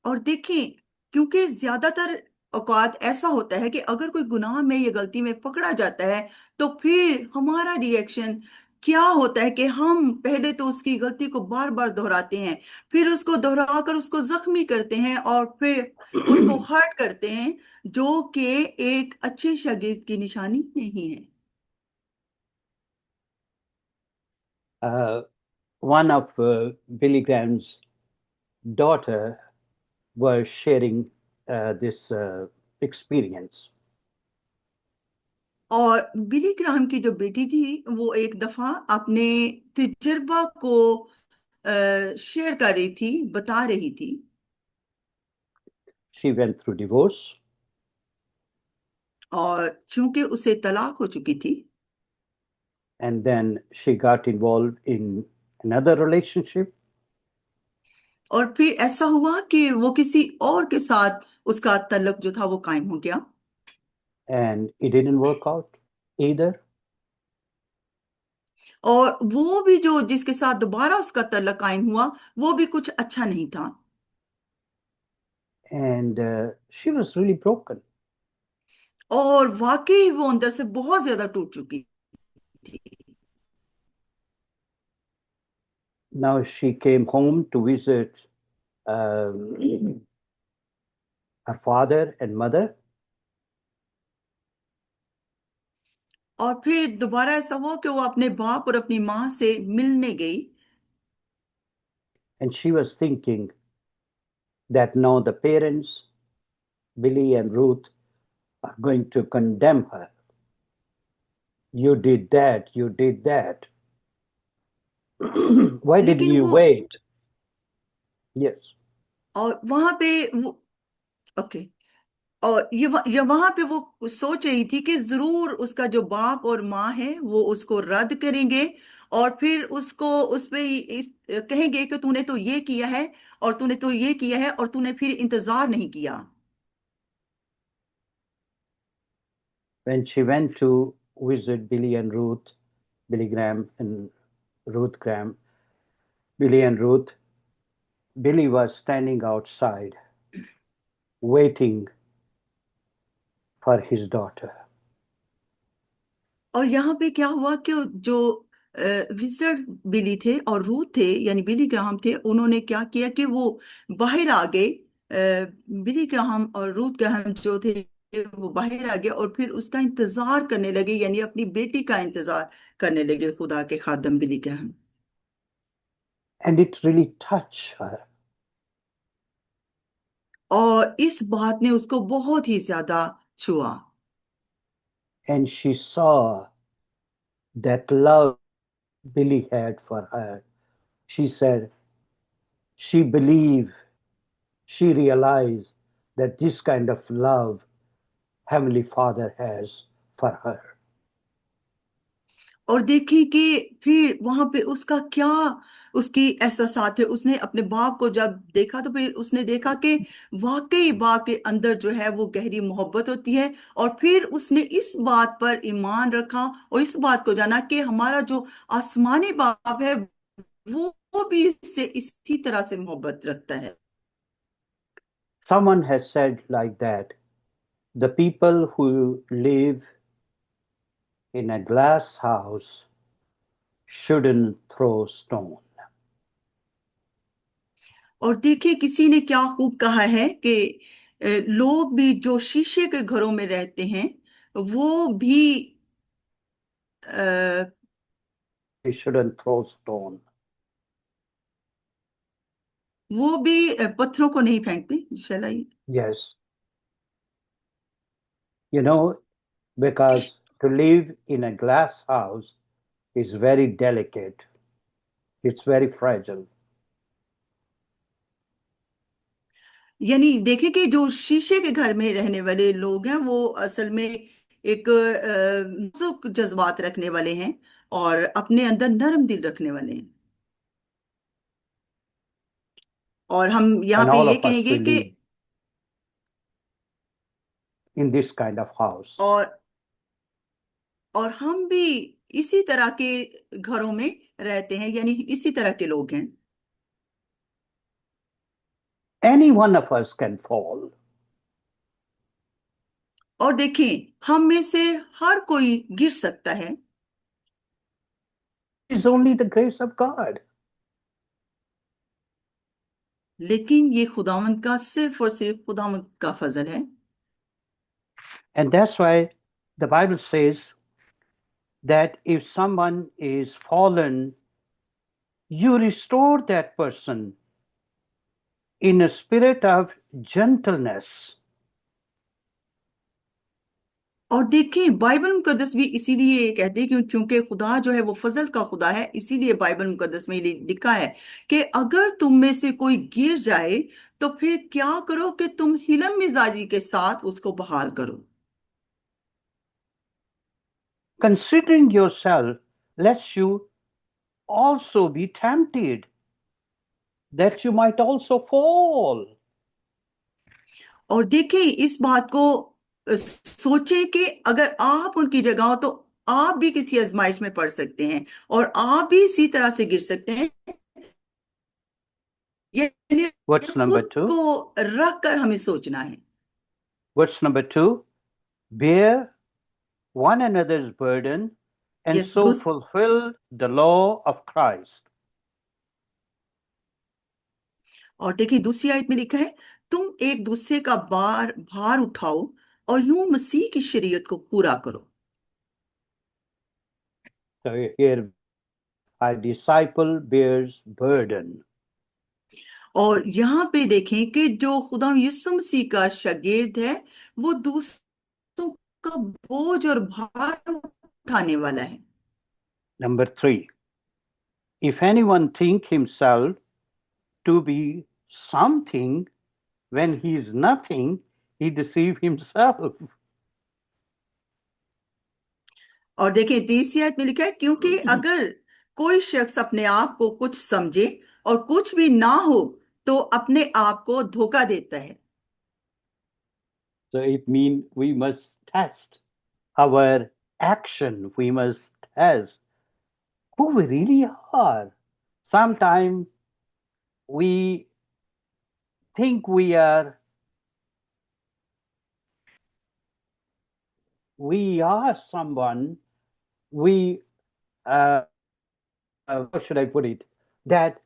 और देखिए, क्योंकि ज्यादातर औकात ऐसा होता है कि अगर कोई गुनाह में या गलती में पकड़ा जाता है तो फिर हमारा रिएक्शन क्या होता है कि हम पहले तो उसकी गलती को बार बार दोहराते हैं, फिर उसको दोहराकर उसको जख्मी करते हैं और फिर उसको हर्ट करते हैं, जो कि एक अच्छे शागिर्द की निशानी नहीं है। One of Billy Graham's daughter was sharing this experience. और बिली ग्राहम की जो बेटी थी वो एक दफा अपने तजुर्बा को शेयर कर रही थी, बता रही थी। She went through divorce. और चूंकि उसे तलाक हो चुकी थी And then she got involved in another relationship. और फिर ऐसा हुआ कि वो किसी और के साथ उसका तल्लुक जो था वो कायम हो गया And it didn't work out either. और वो भी जो जिसके साथ दोबारा उसका तल्लुक कायम हुआ वो भी कुछ अच्छा नहीं था। And she was really broken. और वाकई वो अंदर से बहुत ज्यादा टूट चुकी थी। Now she came home to visit um, her father and mother. और फिर दोबारा ऐसा हुआ कि वो अपने बाप और अपनी माँ से मिलने गई And she was thinking that now the parents, Billy and Ruth, are going to condemn her. You did that, you did that. Why didn't लेकिन you वो wait? Yes. और वहां पे वो ओके और ये वहां पे वो सोच रही थी कि जरूर उसका जो बाप और माँ है वो उसको रद्द करेंगे और फिर उसको उस पे कहेंगे कि तूने तो ये किया है और तूने तो ये किया है और तूने फिर इंतजार नहीं किया। When she went to visit Billy and Ruth, Billy Graham and Ruth Graham, Billy and Ruth, Billy was standing outside waiting for his daughter. और यहाँ पे क्या हुआ कि जो विजिटर बिली थे और रूथ थे यानी बिली ग्राहम थे उन्होंने क्या किया कि वो बाहर आ गए। बिली ग्राहम और रूथ ग्राहम जो थे वो बाहर आ गए और फिर उसका इंतजार करने लगे यानी अपनी बेटी का इंतजार करने लगे खुदा के खादम Billy Graham. And it really touched her. और इस बात ने उसको बहुत ही ज्यादा छुआ। And she saw that love Billy had for her. She said she believed, she realized that this kind of love Heavenly Father has for her. और देखी कि फिर वहां पे उसका क्या उसकी एहसासात है उसने अपने बाप को जब देखा तो फिर उसने देखा कि वाकई बाप के अंदर जो है वो गहरी मोहब्बत होती है और फिर उसने इस बात पर ईमान रखा और इस बात को जाना कि हमारा जो आसमानी बाप है वो भी इससे इसी तरह से मोहब्बत रखता है। Someone has said like that the people who live in a glass house shouldn't throw stone. और देखिए किसी ने क्या खूब कहा है कि लोग भी जो शीशे के घरों में रहते हैं वो भी They shouldn't throw stone. वो भी पत्थरों को नहीं फेंकते शलाई। Yes, you know, because to live in a glass house is very delicate, it's very fragile. यानी देखे कि जो शीशे के घर में रहने वाले लोग हैं वो असल में एक नाजुक जज्बात रखने वाले हैं और अपने अंदर नरम दिल रखने वाले हैं। और हम यहाँ And पे all ये of us कहेंगे will कि live in this kind of house. और और हम भी इसी तरह के घरों में रहते हैं यानी इसी तरह के लोग हैं। Any one of us can fall. और देखिए हम में से हर कोई गिर सकता है It's only the grace of God. लेकिन ये खुदावंद का सिर्फ और सिर्फ खुदावंद का फजल है। And that's why the Bible says that if someone is fallen, you restore that person in a spirit of gentleness. और देखिए बाइबल मुकद्दस भी इसीलिए कहते हैं क्योंकि खुदा जो है वो फजल का खुदा है इसीलिए बाइबल मुकद्दस में लिखा है कि अगर तुम में से कोई गिर जाए तो फिर क्या करो कि तुम हिलम मिजाजी के साथ उसको बहाल करो। Considering yourself, lest you also be tempted, that you might also fall. और देखिए इस बात को सोचे कि अगर आप उनकी जगह हो तो आप भी किसी आजमाइश में पड़ सकते हैं और आप भी इसी तरह से गिर सकते हैं। यानी What's number खुद two? को रख कर हमें सोचना है। What's number two? Bear one another's burden and yes so fulfill the law of Christ. और देखिए दूसरी आयत में लिखा है तुम एक दूसरे का भार उठाओ और यूं मसीह की शरीयत को पूरा करो। So here, our disciple bears burden. और यहाँ पे देखें कि जो खुदा यीशु मसीह का शागिर्द है वो दूसरों का बोझ और भार उठाने वाला है। Number 3, if anyone think himself to be something when he is nothing, he deceive himself. और देखिए तीसरी आयत में लिखा है, क्योंकि अगर कोई शख्स अपने आप को कुछ समझे और कुछ भी ना हो तो अपने आप को धोखा देता है। So it means we must test our action. We must test who we really are. Sometimes we think we are someone. We how should I put it? That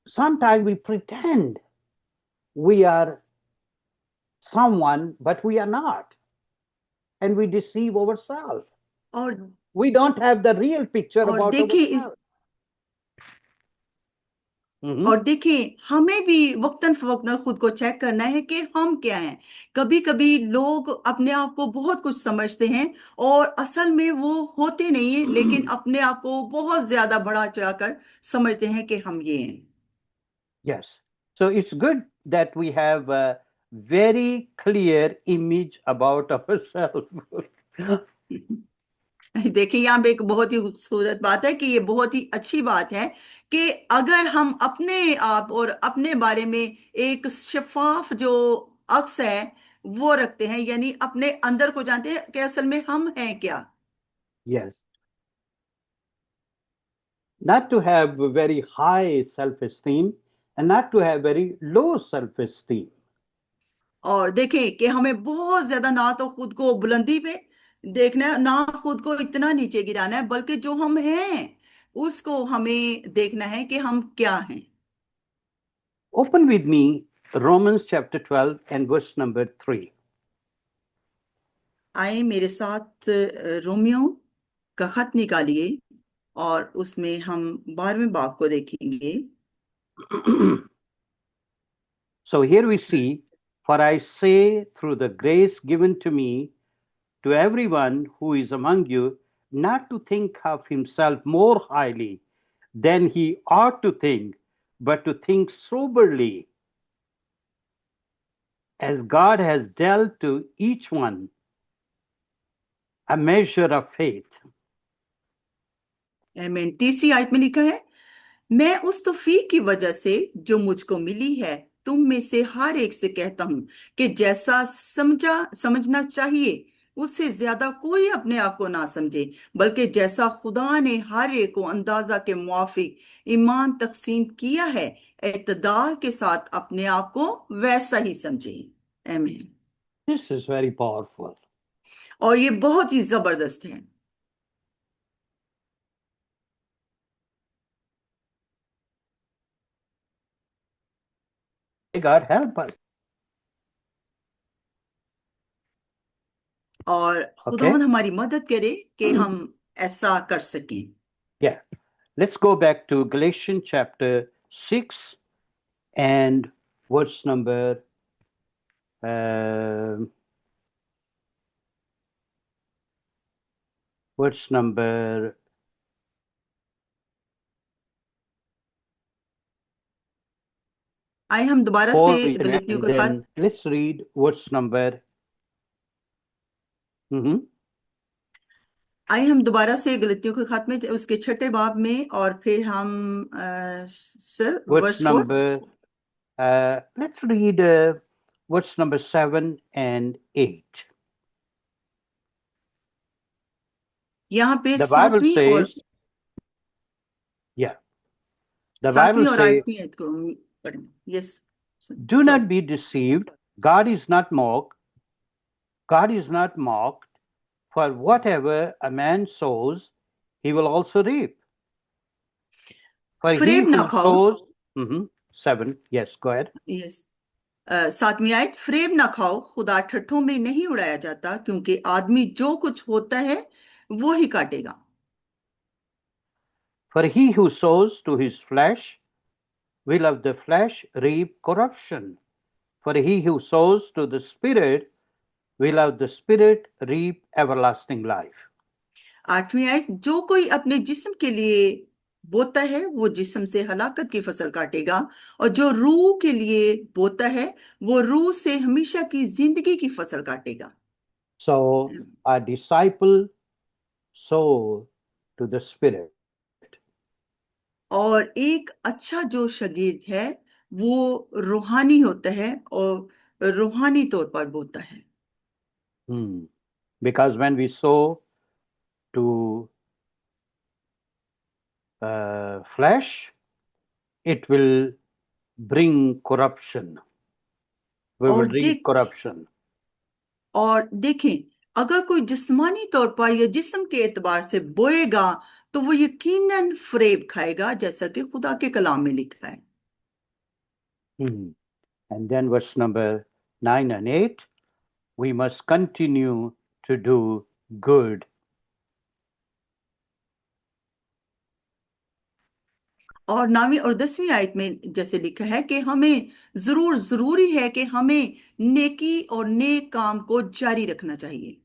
sometimes we pretend we are someone, but we are not, and we deceive ourselves. और We don't have the real picture और about देखिए इस ourselves. Mhm. और देखिए हमें भी वक्तन फवक्तन खुद को चेक करना है कि हम क्या हैं। कभी कभी लोग अपने आप को बहुत कुछ समझते हैं और असल में वो होते नहीं है, लेकिन अपने आप को बहुत ज्यादा बढ़ा चढ़ाकर समझते हैं कि हम ये हैं। Yes. So it's good that we have a very clear image about ourselves. देखिए यहाँ पे एक बहुत ही खूबसूरत बात है कि ये बहुत ही अच्छी बात है कि अगर हम अपने आप और अपने बारे में एक शफाफ जो अक्स है वो रखते हैं, यानी अपने अंदर को जानते हैं कि असल में हम हैं क्या। Yes. Not to have very high self esteem and not to have very low self esteem. और देखें कि हमें बहुत ज्यादा ना तो खुद को बुलंदी पे देखना है, ना खुद को इतना नीचे गिराना है, बल्कि जो हम हैं उसको हमें देखना है कि हम क्या हैं। Open with me Romans chapter 12 and verse number 3. आए मेरे साथ रोमियो का खत निकालिए और उसमें हम 12वें बाब को देखेंगे। So here we see, for I say through the grace given to me, to everyone who is among you, not to think of himself more highly than he ought to think, but to think soberly, as God has dealt to each one a measure of faith. आमीन। तीसरी आयत में लिखा है, मैं उस तौफीक की वजह से जो मुझको मिली है तुम में से हर एक से कहता हूं कि जैसा समझना चाहिए उससे ज्यादा कोई अपने आप को ना समझे, बल्कि जैसा खुदा ने हर एक को अंदाजा के मुआफिक ईमान तकसीम किया है इत्दाल के साथ अपने आप को वैसा ही समझे। आमीन। This is very powerful. और ये बहुत ही जबरदस्त है। May God help us. और खुदावंद Okay? हमारी मदद करे कि हम ऐसा कर सकें। Yeah. Let's go back to Galatians chapter 6 and verse number uh, verse number आइए हम दोबारा से 4 गलतियों and का खत then let's read verse number mhm, आइए हम दोबारा से गलतियों के खत में उसके छठे बाब में और फिर हम sir verse verse 4। number let's read verse number 7 and 8. यहाँ पे The Bible says, yeah, the सातवीं Bible और says, 8वीं आयत को पढ़ें। Yes do sorry. not be deceived. God is not mocked. God is not mocked. For whatever a man sows, he will also reap. For he फरेब ना who खाओ। sows, mhm, 7, yes, go ahead. Yes 7वीं आयत, फरेब ना खाओ, खुदा ठट्ठों में नहीं उड़ाया जाता, क्योंकि आदमी जो कुछ होता है वो ही काटेगा। For he who sows to his flesh will of the flesh reap corruption. For he who sows to the Spirit will of the Spirit reap everlasting life. 8वीं आयत, जो कोई अपने जिस्म के लिए बोता है वो जिस्म से हलाकत की फसल काटेगा, और जो रूह के लिए बोता है वो रूह से हमेशा की जिंदगी की फसल काटेगा। So a disciple sow to the Spirit. और एक अच्छा जो शागिर्द है वो रूहानी होता है और रूहानी तौर पर बोता है। Because when we sow to flesh, it will bring corruption. We will और reap corruption. और देखें, अगर कोई जिस्मानी तौर पर या जिस्म के एतबार से बोएगा तो वो यकीनन फरेब खाएगा, जैसा कि खुदा के कलाम में लिखा है। And then verse number 9 and 8, we must continue to do good. और 9वीं और 10वीं आयत में जैसे लिखा है कि हमें जरूरी है कि हमें नेकी और नेक काम को जारी रखना चाहिए।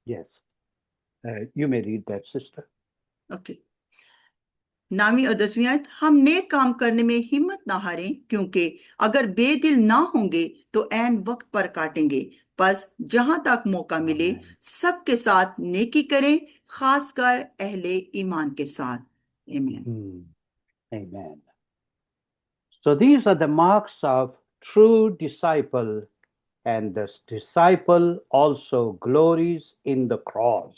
Yes. You may read that, sister. Okay. 9वीं और 10वीं आयत, हम नेक काम करने में हिम्मत ना हारें, क्योंकि अगर बेदिल ना होंगे तो ऐन वक्त पर काटेंगे। बस जहां तक मौका मिले Amen. सबके साथ नेकी करें, खासकर अहले ईमान के साथ। आमीन। Amen. So these are the marks of true disciple, and the disciple also glories in the cross.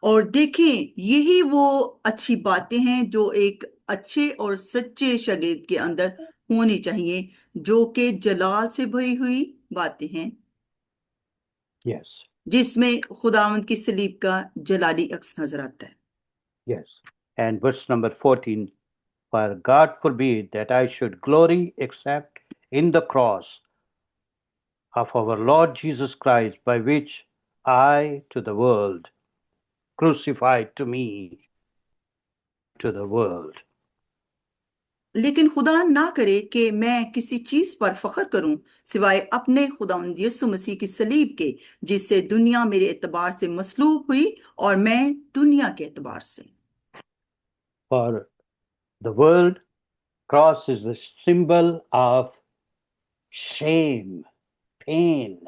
और देखें, यही वो अच्छी बातें हैं जो एक अच्छे और सच्चे शागिर्द के अंदर होनी चाहिए, जो कि जलाल से भरी हुई बातें हैं। Yes. जिसमें खुदावंद की सलीब का जलाली अक्स नजर आता है। Yes. And verse number 14, for God forbid that I should glory except in the cross of our Lord Jesus Christ, by which I to the world, crucified to me, to the world. लेकिन खुदा ना करे कि मैं किसी चीज पर फख्र करूं सिवाय अपने खुदावंद यीशु मसीह की सलीब के, जिससे दुनिया मेरे एतबार से मसलूब हुई और मैं दुनिया के एतबार से। For the world, cross is a symbol of shame, pain.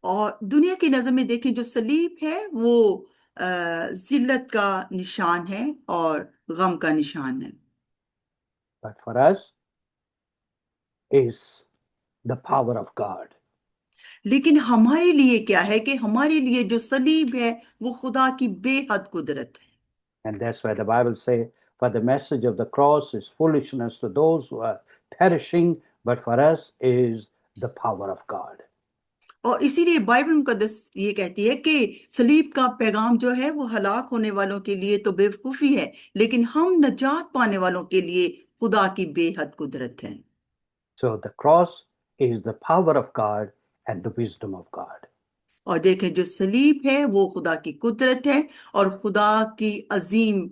और दुनिया की नजर में देखें, जो सलीब है वो जिल्लत का निशान है और गम का निशान है। But for us is the power of God. लेकिन हमारे लिए क्या है कि हमारे लिए जो सलीब है वो खुदा की बेहद कुदरत है। And that's why the Bible says, for the message of the cross is foolishness to those who are perishing, but for us is the power of God. और इसीलिए बाइबल मुकद्दस ये कहती है कि सलीब का पैगाम जो है वो हलाक होने वालों के लिए तो बेवकूफी है, लेकिन हम नजात पाने वालों के लिए खुदा की बेहद कुदरत है। So the cross is the power of God and the wisdom of God. और देखें, जो सलीब है वो खुदा की कुदरत है और खुदा की अजीम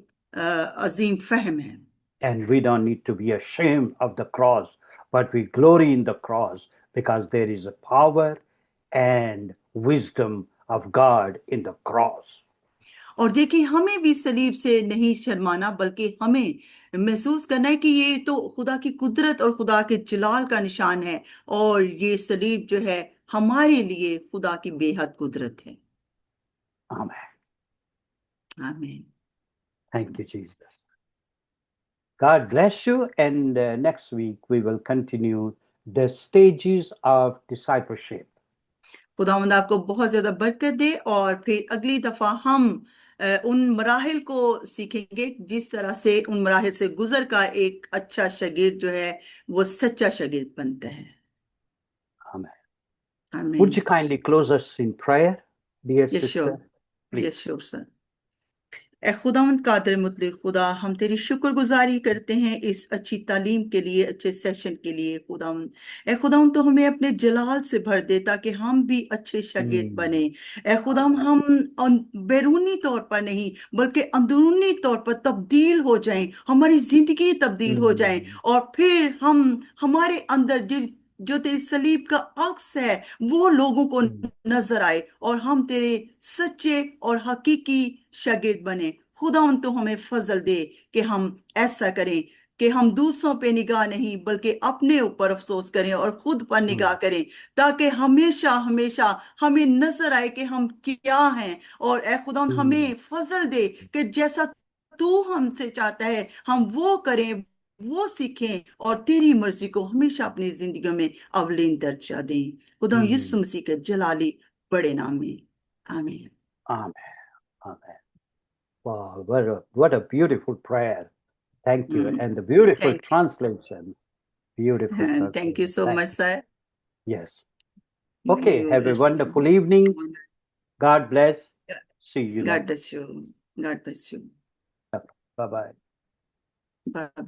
फहम है। And we don't need to be ashamed of the cross, but we glory in the cross because there is a power and wisdom of God in the cross. और देखिए, हमें भी सलीब से नहीं शर्माना, बल्कि हमें महसूस करना है कि ये तो खुदा की कुदरत और खुदा के जलाल का निशान है, और ये सलीब जो है हमारे लिए खुदा की बेहद कुदरत है। Amen. आमीन। Thank you, Jesus. God bless you. And next week we will continue the stages of discipleship. खुदावंद आपको बहुत ज्यादा बरकत दे, और फिर अगली दफा हम उन मराहिल को सीखेंगे, जिस तरह से उन मराहिल से गुजर कर एक अच्छा शागिर्द जो है वो सच्चा शागिर्द बनता है। Amen. आमीन। Would you kindly close us in prayer, dear Yasho sister? Please. Yasho sir. ए खुदावंद कादिर मुतलक खुदा, हम तेरी शुक्रगुजारी करते हैं इस अच्छी तालीम के लिए, अच्छे सेशन के लिए। खुदावंद, ए खुदावंद, तो हमें अपने जलाल से भर दे ताकि हम भी अच्छे शागिर्द बने। ए खुदावंद, हम बैरूनी तौर पर नहीं बल्कि अंदरूनी तौर पर तब्दील हो जाएं, हमारी जिंदगी तब्दील हो जाए, और फिर हम हमारे अंदर जो जो तेरी सलीब का अक्स है वो लोगों को हम्म, नजर आए और हम तेरे सच्चे और हकीकी शागिर्द बने। खुदावन तो हमें फजल दे कि हम ऐसा करें कि हम दूसरों पे निगाह नहीं बल्कि अपने ऊपर अफसोस करें और खुद पर निगाह हम्म, करें, ताकि हमेशा हमेशा हमें नजर आए कि हम क्या हैं। और ए खुदा हम्म, हमें फजल दे कि जैसा तू हमसे चाहता है हम वो करें, वो सीखें और तेरी मर्जी को हमेशा अपनी जिंदगी में अवलीन दर्जा दें। खुदा यीशु हम्म, मसीह के जलाली बड़े नाम में, आमीन। amen, amen. Wow, what a beautiful prayer. Thank you. And the beautiful thank translation. Beautiful you, thank you translation. So Thank much you. Sir. Yes. Okay. Have a it's wonderful evening. God bless. See you God next. Bless you, God bless you, Bye bye. Bye bye.